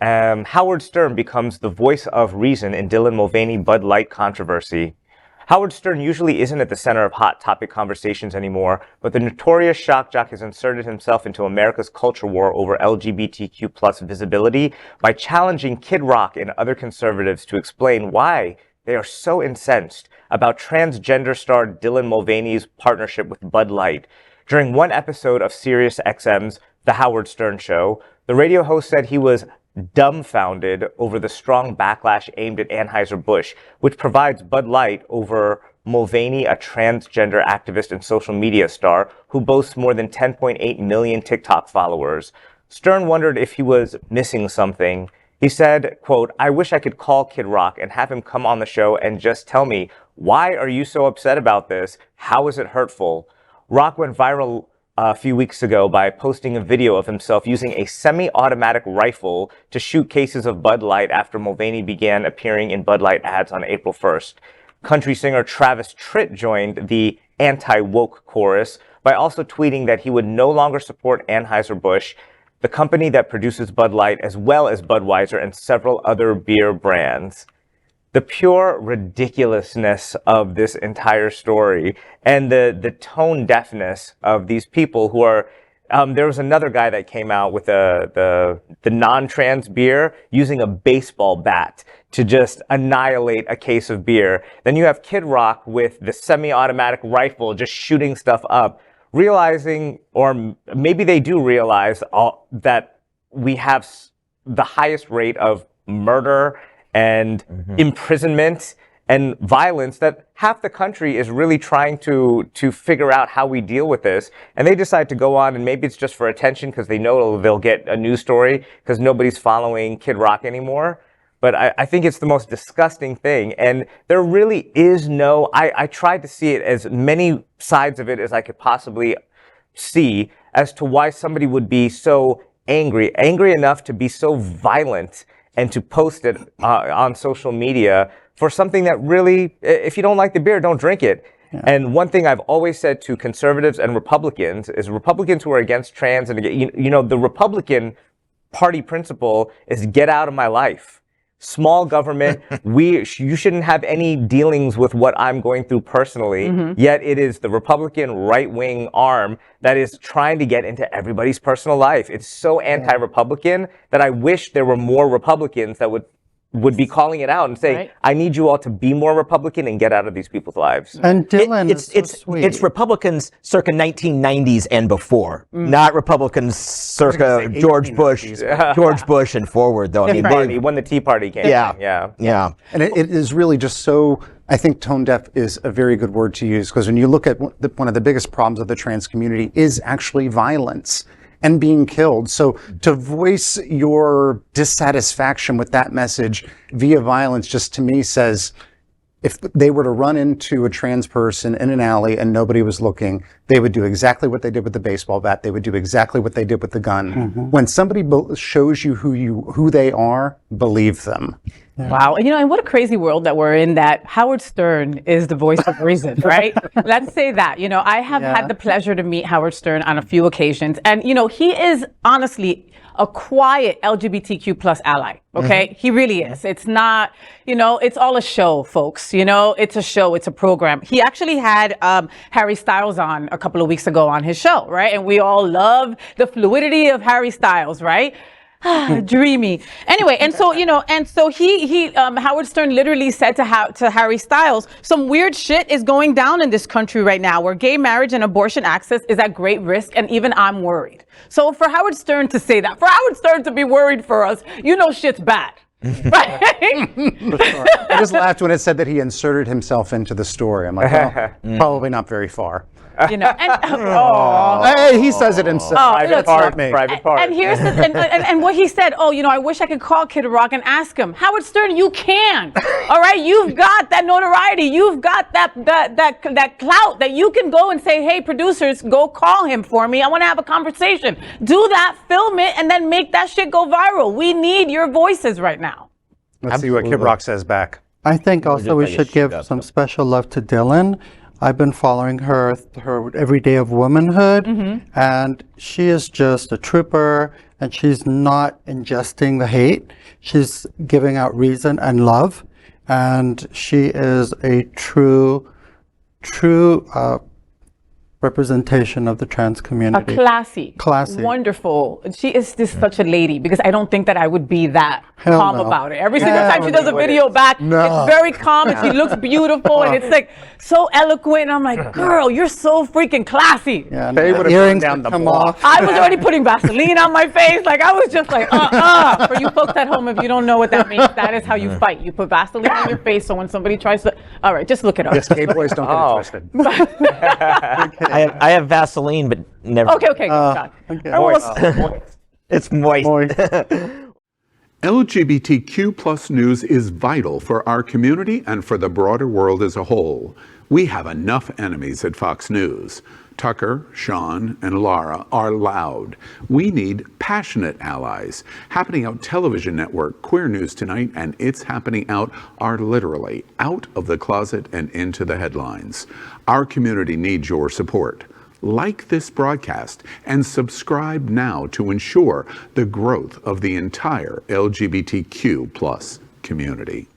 Howard Stern becomes the voice of reason in Dylan Mulvaney Bud Light controversy. Howard Stern usually isn't at the center of hot topic conversations anymore, but the notorious shock jock has inserted himself into America's culture war over LGBTQ plus visibility by challenging Kid Rock and other conservatives to explain why they are so incensed about transgender star Dylan Mulvaney's partnership with Bud Light. During one episode of SiriusXM's The Howard Stern Show, the radio host said he was dumbfounded over the strong backlash aimed at Anheuser-Busch, which provides Bud Light over Mulvaney, a transgender activist and social media star who boasts more than 10.8 million TikTok followers. Stern wondered if he was missing something. He said, quote, "I wish I could call Kid Rock and have him come on the show and just tell me, why are you so upset about this? How is it hurtful?" Rock went viral a few weeks ago by posting a video of himself using a semi-automatic rifle to shoot cases of Bud Light after Mulvaney began appearing in Bud Light ads on April 1st. Country singer Travis Tritt joined the anti-woke chorus by also tweeting that he would no longer support Anheuser-Busch, the company that produces Bud Light, as well as Budweiser and several other beer brands. The pure ridiculousness of this entire story and the tone deafness of these people who are, there was another guy that came out with the non-trans beer using a baseball bat to just annihilate a case of beer. Then you have Kid Rock with the semi-automatic rifle just shooting stuff up, realizing, or maybe they do realize that we have the highest rate of murder and imprisonment and violence, that half the country is really trying to figure out how we deal with this. And they decide to go on, and maybe it's just for attention because they know they'll get a news story because nobody's following Kid Rock anymore. But I think it's the most disgusting thing. And there really is no, I tried to see it as many sides of it as I could possibly see as to why somebody would be so angry enough to be so violent and to post it on social media for something that really, if you don't like the beer, don't drink it. Yeah. And one thing I've always said to conservatives and Republicans is Republicans who are against trans, and you know, the Republican Party principle is get out of my life. Small government, you shouldn't have any dealings with what I'm going through personally, yet it is the Republican right-wing arm that is trying to get into everybody's personal life. It's so anti-Republican that I wish there were more Republicans that would be calling it out and say, I need you all to be more Republican and get out of these people's lives. And Dylan, it's Republicans circa 1990s and before, not Republicans circa George Bush and forward, though. I mean, when the Tea Party came. Yeah. And it is really just so, I think tone deaf is a very good word to use, because when you look at one of the biggest problems of the trans community is actually violence and being killed. So to voice your dissatisfaction with that message via violence just to me says, if they were to run into a trans person in an alley and nobody was looking, they would do exactly what they did with the baseball bat. They would do exactly what they did with the gun. When somebody shows you who they are, believe them. Wow. You know, and what a crazy world that we're in, that Howard Stern is the voice of reason, right? Let's say that. You know, I have had the pleasure to meet Howard Stern on a few occasions. And, you know, he is honestly a quiet LGBTQ plus ally. Okay. He really is. It's not, you know, it's all a show, folks. You know, it's a show. It's a program. He actually had Harry Styles on a couple of weeks ago on his show, right? And we all love the fluidity of Harry Styles, right? Dreamy. Anyway, and so, you know, and so Howard Stern literally said to Harry Styles, some weird shit is going down in this country right now where gay marriage and abortion access is at great risk, and even I'm worried. So for Howard Stern to say that, for Howard Stern to be worried for us, you know shit's bad. Right? I just laughed when it said that he inserted himself into the story. I'm like, well, probably not very far. You know, and hey, he says it himself. Private part. And here's and what he said. Oh, you know, I wish I could call Kid Rock and ask him. Howard Stern, you can. All right, you've got that notoriety. You've got that clout that you can go and say, hey, producers, go call him for me. I want to have a conversation. Do that, film it, and then make that shit go viral. We need your voices right now. Let's see what Kid Rock says back. I think also we should give some special love to Dylan. I've been following her every day of womanhood, and she is just a trooper, and she's not ingesting the hate. She's giving out reason and love, and she is a true representation of the trans community. Classy, wonderful. She is just such a lady, because I don't think that I would be that calm about it. Every single time she does a video back, it's very calm and she looks beautiful and it's like so eloquent. And I'm like, girl, you're so freaking classy. Yeah, They would have earrings down the come block. off. I was already putting Vaseline on my face. Like, I was just like, For you folks at home, if you don't know what that means, that is how you fight. You put Vaseline on your face, so when somebody tries to, all right, just look it up. Yes, gay boys don't get it twisted. I have Vaseline, but never. Okay, God. It's moist. LGBTQ plus news is vital for our community and for the broader world as a whole. We have enough enemies at Fox News. Tucker, Sean, and Lara are loud. We need passionate allies. Happening Out Television Network, Queer News Tonight, and It's Happening Out are literally out of the closet and into the headlines. Our community needs your support. Like this broadcast and subscribe now to ensure the growth of the entire LGBTQ plus community.